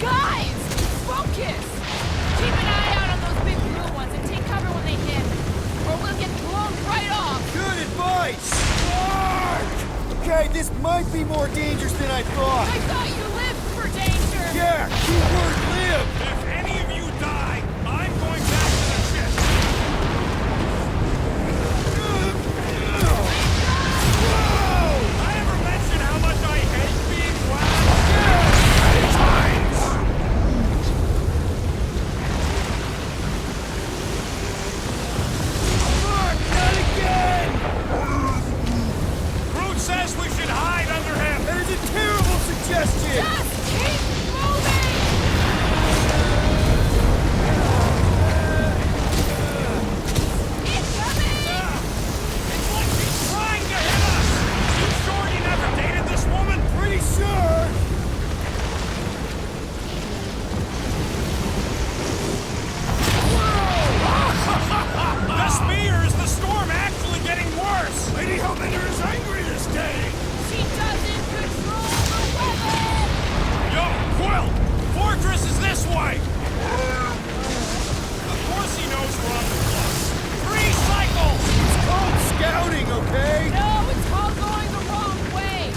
S11: Guys! Focus! Keep an eye out on those big blue ones and take cover when they hit. Or we'll get blown right off.
S3: Good advice. Mark! Okay, this might be more dangerous than I thought.
S11: I thought you lived for danger.
S3: Yeah, keyword live.
S4: If any of you die, I'm going back to the ship. I ever mention how much I hate being whacked?
S3: Mark, not again!
S4: Groot says we should hide under him.
S3: That is a terrible suggestion.
S11: Just keep moving! Incoming!
S4: It's like she's trying to hit us. You sure you never dated this woman?
S3: Pretty sure.
S4: The spears, the storm actually getting worse.
S5: Lady Hellbender is angry this day.
S11: She doesn't control the weapon!
S4: Yo, Quill! Fortress is this way! Of course he knows we're on the bluff. 3 cycles!
S3: It's called scouting, okay?
S11: No, it's all going the wrong way!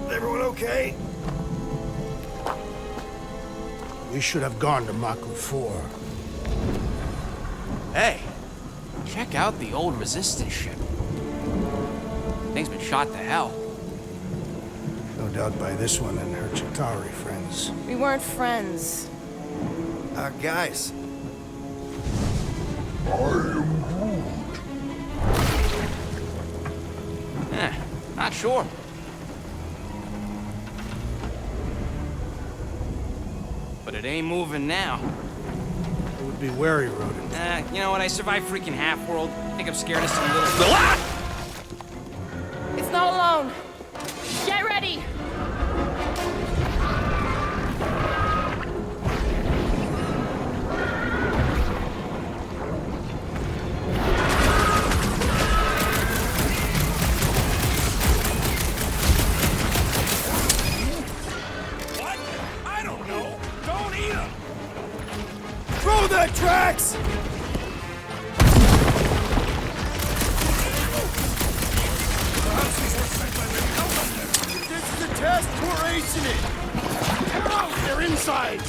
S5: Everyone okay? We should have gone to Maku 4.
S6: Hey, check out the old Resistance ship. Thing's been shot to hell.
S5: No doubt by this one and her Chitauri friends.
S11: We weren't friends.
S3: Guys.
S6: Not sure. But it ain't moving now.
S5: It would be wary, Rodent.
S6: You know what? I survived freaking Half-World. I think I'm scared of some little...
S11: It's not alone. Get ready!
S4: What? I don't know. Don't eat him.
S3: Throw that tracks! This is a test, we're acing it!
S5: Tear out their insides!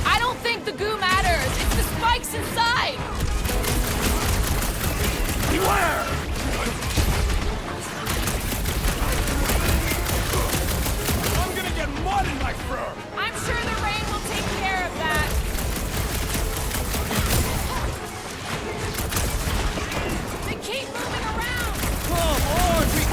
S11: I don't think the goo matters. It's the spikes inside.
S5: Beware!
S4: I'm gonna get mud in my fur.
S11: I'm sure the rain will take care of that. They keep moving around.
S3: Come on, we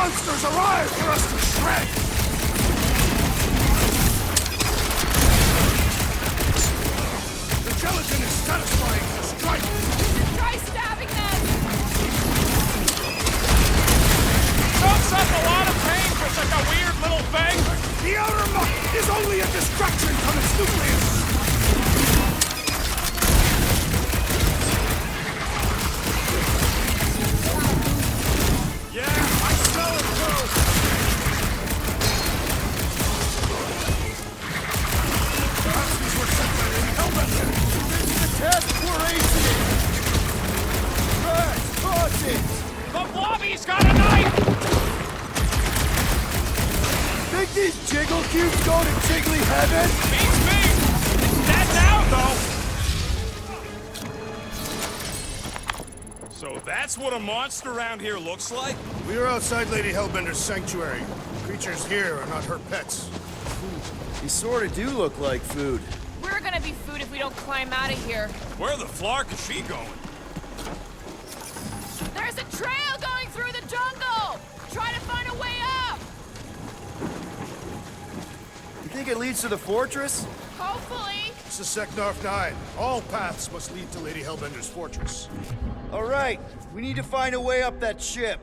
S9: monsters arrive for us to shred! The gelatin is satisfying the strike!
S11: Try stabbing them!
S6: Soaks up a lot of pain for such a weird little thing!
S9: The outer muck is only a distraction from its nucleus!
S6: Yeah, I smell it too!
S9: Perhaps these were sent by Lady Hellbender!
S3: The test for aging! Right, toss it!
S6: The blobby's got a knife!
S3: Think these jiggle cubes go to jiggly heaven?
S6: Beats me! It's dead now, though! So that's what a monster around here looks like?
S9: We are outside Lady Hellbender's sanctuary. Creatures here are not her pets.
S3: They sort of do look like food.
S11: We're gonna be food if we don't climb out of here.
S4: Where the flark is she going?
S11: There's a trail going through the jungle! Try to find a way up!
S3: You think it leads to the fortress?
S11: Hopefully.
S9: This is Seknarf 9. All paths must lead to Lady Hellbender's fortress.
S3: All right, we need to find a way up that ship.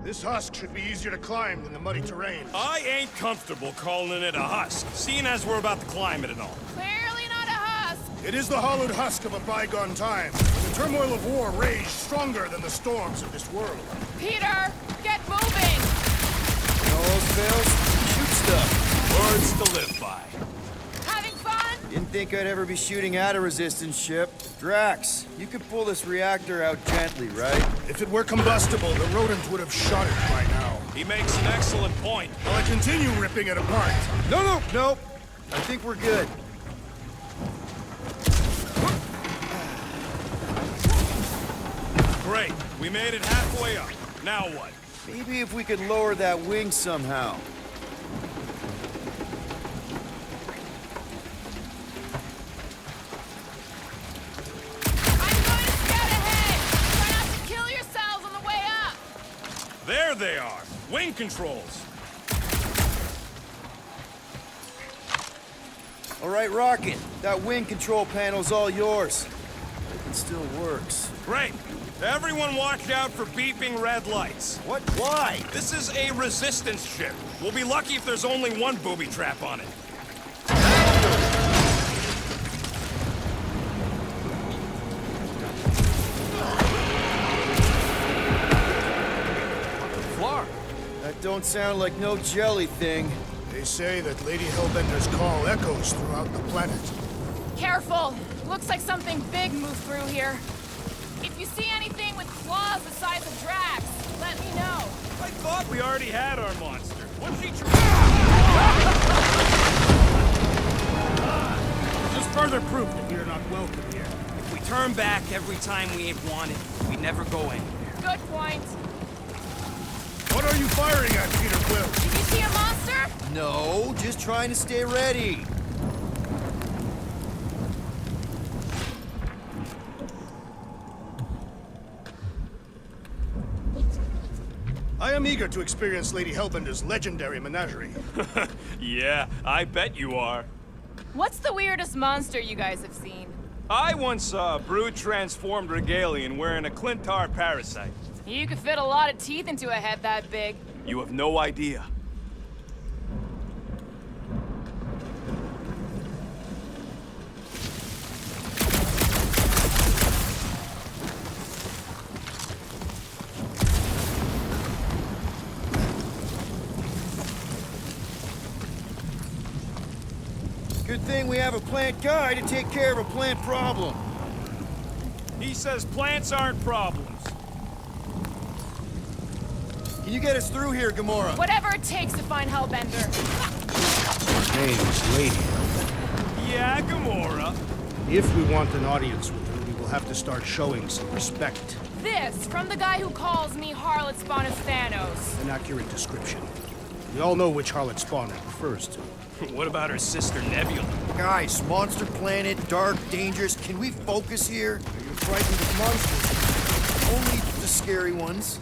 S9: This husk should be easier to climb than the muddy terrain.
S4: I ain't comfortable calling it a husk, seeing as we're about to climb it and all.
S11: Clearly not a husk.
S9: It is the hollowed husk of a bygone time, when the turmoil of war raged stronger than the storms of this world.
S11: Peter, get moving!
S3: All else fails, shoot stuff.
S4: Words to live by.
S11: Having fun?
S3: Didn't think I'd ever be shooting at a resistance ship. Drax, you could pull this reactor out gently, right?
S9: If it were combustible, the rodent would have shot it by now.
S4: He makes an excellent point.
S9: Will I continue ripping it apart?
S3: No. I think we're good.
S4: Great, we made it halfway up. Now what?
S3: Maybe if we could lower that wing somehow.
S11: I'm going to scout ahead! Try not to kill yourselves on the way up!
S4: There they are. Wing controls.
S3: All right, Rocket. That wing control panel's all yours. If it still works.
S4: Great. Everyone watch out for beeping red lights.
S3: What? Why?
S4: This is a resistance ship. We'll be lucky if there's only one booby trap on it.
S3: Flark. That don't sound like no jelly thing.
S9: They say that Lady Hellbender's call echoes throughout the planet.
S11: Careful! Looks like something big moved through here. If you see anything with claws the size of Drax, let me know.
S4: I thought we already had our monster. What's she
S6: Just further proof that we are not welcome here.
S12: If we turn back every time we ain't wanted, we never go anywhere.
S11: Good point.
S9: What are you firing at, Peter Quill?
S11: Did you see a monster?
S3: No, just trying to stay ready.
S9: I am eager to experience Lady Hellbender's legendary menagerie.
S4: Yeah, I bet you are.
S11: What's the weirdest monster you guys have seen?
S4: I once saw a brood transformed Regalian wearing a Clintar parasite.
S11: You could fit a lot of teeth into a head that big.
S4: You have no idea.
S3: Good thing we have a plant guy to take care of a plant problem.
S4: He says plants aren't problems.
S3: Can you get us through here, Gamora?
S11: Whatever it takes to find Hellbender.
S5: Her name is Lady Hellbender.
S4: Yeah, Gamora.
S5: If we want an audience with her, we will have to start showing some respect.
S11: This, from the guy who calls me Harlot Spawn of Thanos.
S5: An accurate description. We all know which harlot spawn it refers to.
S4: What about her sister Nebula?
S3: Guys, monster planet, dark, dangerous. Can we focus here?
S5: You're frightened of monsters.
S3: Only the scary ones.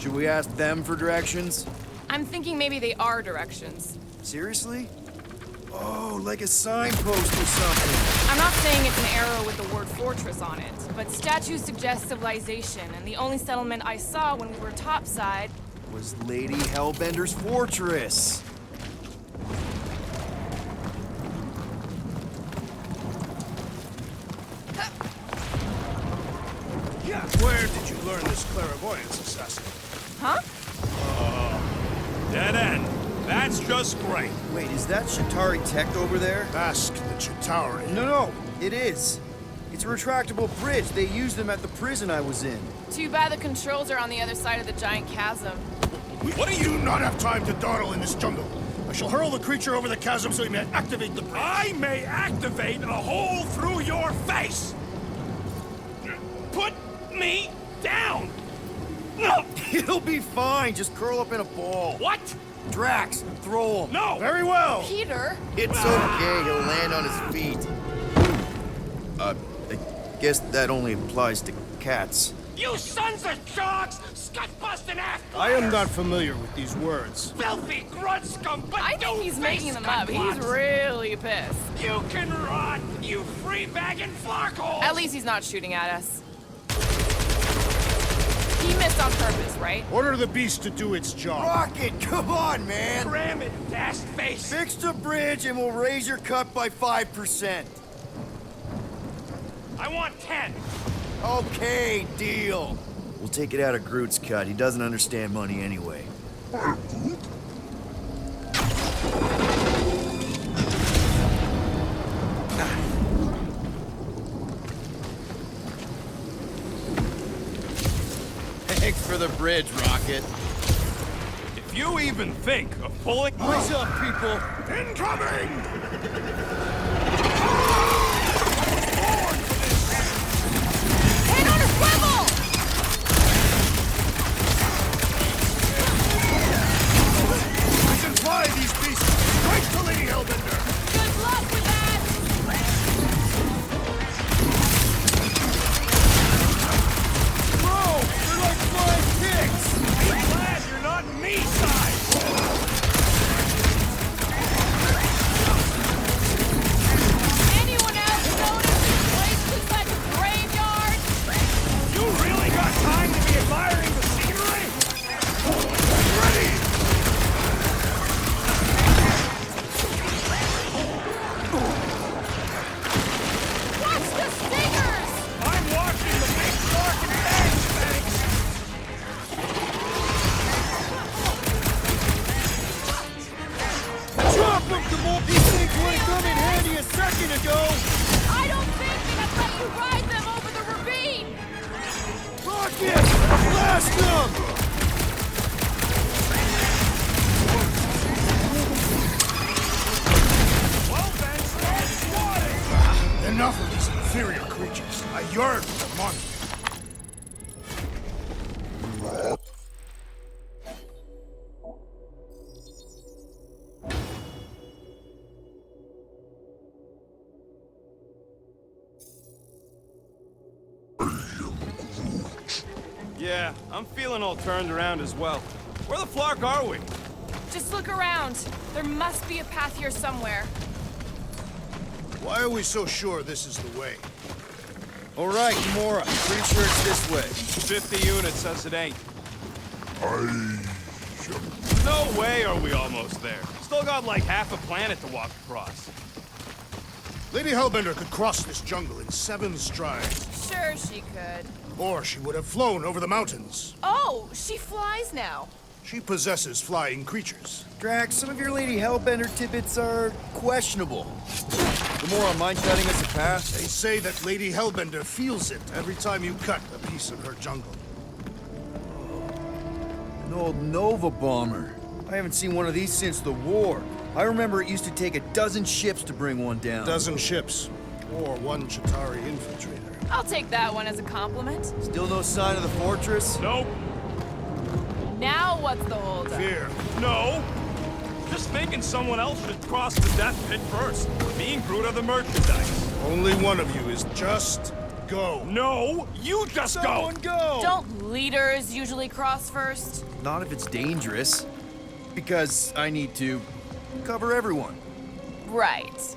S3: Should we ask them for directions?
S11: I'm thinking maybe they are directions.
S3: Seriously? Oh, like a signpost or something.
S11: I'm not saying it's an arrow with the word fortress on it, but statues suggest civilization, and the only settlement I saw when we were topside
S3: Was Lady Hellbender's fortress.
S5: Yeah, where did you learn this clairvoyance, assassin?
S11: Huh?
S4: Dead end. That's just great.
S3: Wait, is that Chitauri tech over there?
S5: Ask the Chitauri.
S3: No, it is. It's a retractable bridge. They used them at the prison I was in.
S11: Too bad the controls are on the other side of the giant chasm.
S5: What do you not have time to dawdle in this jungle? I shall hurl the creature over the chasm so he may activate the bridge.
S4: I may activate a hole through your face! Put me down! No!
S3: It'll be fine. Just curl up in a ball.
S4: What?
S3: Drax, throw him.
S4: No!
S5: Very well.
S11: Peter?
S3: It's okay. He'll land on his feet. I guess that only applies to cats.
S6: You sons of sharks! Scut-busting ass!
S5: I am not familiar with these words.
S6: Filthy grunt scum, but
S11: I think he's making them up. He's really pissed.
S6: You can rot, you free-bagging flarkhole!
S11: At least he's not shooting at us. He missed on purpose, right?
S5: Order the beast to do its job.
S3: Rocket, come on, man.
S6: Ram it, dash face!
S3: Fix the bridge and we'll raise your cut by 5%.
S6: I want 10!
S3: Okay, deal. We'll take it out of Groot's cut. He doesn't understand money anyway. Thanks for the bridge, Rocket.
S4: If you even think of pulling...
S3: What's up, people?
S5: Incoming!
S11: Head on a swivel!
S5: I can fly these beasts straight to Lady Hellbender!
S11: Good luck with that!
S3: Bro, they're like flying pigs.
S4: I'm glad you're not me size!
S11: Anyone else notice this place looks like a graveyard?
S4: You really got time to be admiring the scenery?
S5: Ready!
S11: Watch the stingers!
S4: I'm watching the big shark and eggs, thanks!
S3: Drop them, Gamora! These things would have come in handy a second ago!
S11: I don't think they have let you ride them over the ravine!
S3: Rocket! Blast them!
S4: Well then, start swatting!
S5: Enough of these inferior creatures. I yearn for the monster.
S4: Yeah, I'm feeling all turned around as well. Where the flark are we?
S11: Just look around. There must be a path here somewhere.
S5: Why are we so sure this is the way?
S3: All right, Gamora. Pretty sure it's this way.
S4: 50 units says it ain't. No way are we almost there. Still got like half a planet to walk across.
S5: Lady Hellbender could cross this jungle in 7 strides.
S11: Sure she could.
S5: Or she would have flown over the mountains.
S11: Oh, she flies now.
S5: She possesses flying creatures.
S3: Drax, some of your Lady Hellbender tidbits are questionable. Gamora, mind cutting us a path?
S5: They say that Lady Hellbender feels it every time you cut a piece of her jungle.
S3: An old Nova bomber. I haven't seen one of these since the war. I remember it used to take a dozen ships to bring one down.
S5: 12 ships. Or 1 Chitauri infiltrator.
S11: I'll take that one as a compliment.
S3: Still no sign of the fortress?
S4: Nope.
S11: Now what's the holdup?
S5: Fear.
S4: No. Just thinking someone else should cross the death pit first. Me and Groot are the merchandise.
S5: Only one of you is just
S9: go.
S4: No, you just
S3: Someone go!
S11: Don't leaders usually cross first?
S3: Not if it's dangerous. Because I need to cover everyone.
S11: Right.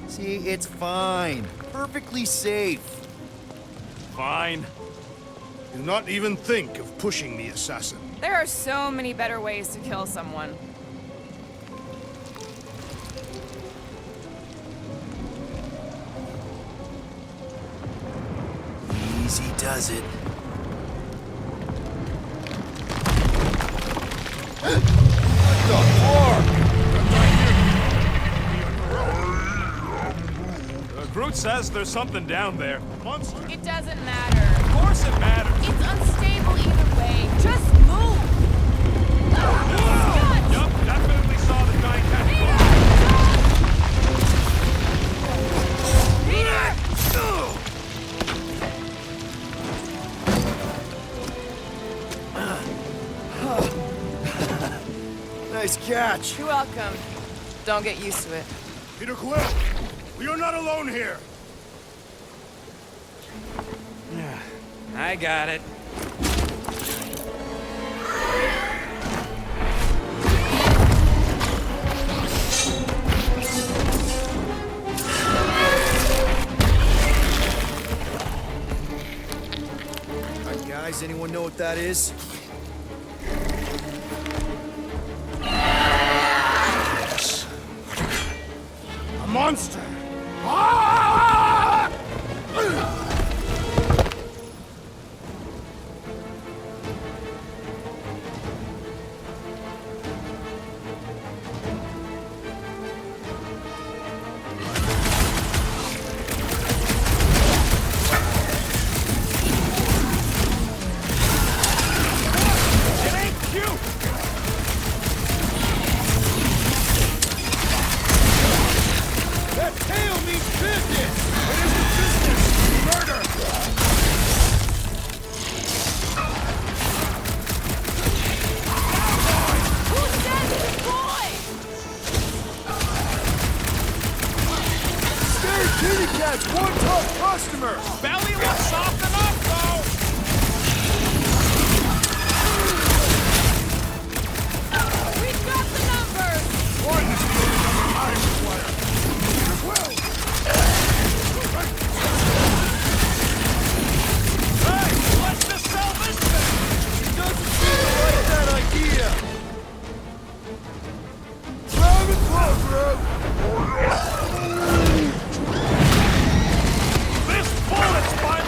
S3: See, it's fine. Perfectly safe.
S4: Fine.
S5: Do not even think of pushing the assassin.
S11: There are so many better ways to kill someone.
S3: Easy does it.
S4: Groot says there's something down there.
S5: Monster!
S11: It doesn't matter.
S4: Of course it matters.
S11: It's unstable either way. Just move!
S4: Yup, definitely saw the giant tentacle.
S3: Nice catch.
S11: You're welcome. Don't get used to it.
S5: Peter Quill! We are not alone here!
S12: I got it.
S3: Alright, guys, anyone know what that is?
S5: A monster!
S4: It ain't cute.
S3: That tail means business! It isn't business! Murder!
S11: Who says it's boy?
S3: Stay kitty cat's one tough customer!
S4: Belly looks soft enough, though.
S11: We've got the numbers!
S4: Hey, let's just sell this thing.
S3: Doesn't seem to like that idea! Round and closer!
S4: This bullet's fine.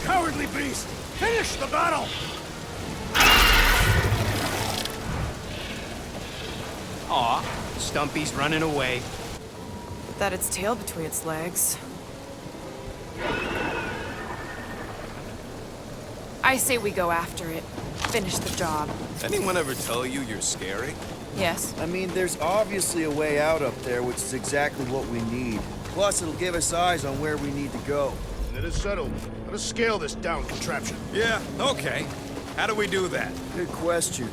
S5: Cowardly beast! Finish the battle!
S12: Aw, Stumpy's running away.
S11: That its tail between its legs. I say we go after it. Finish the job.
S4: Anyone ever tell you you're scary?
S11: Yes.
S3: I mean, there's obviously a way out up there, which is exactly what we need. Plus, it'll give us eyes on where we need to go.
S5: It is settled. Let us scale this down contraption.
S4: Yeah, okay. How do we do that?
S3: Good question.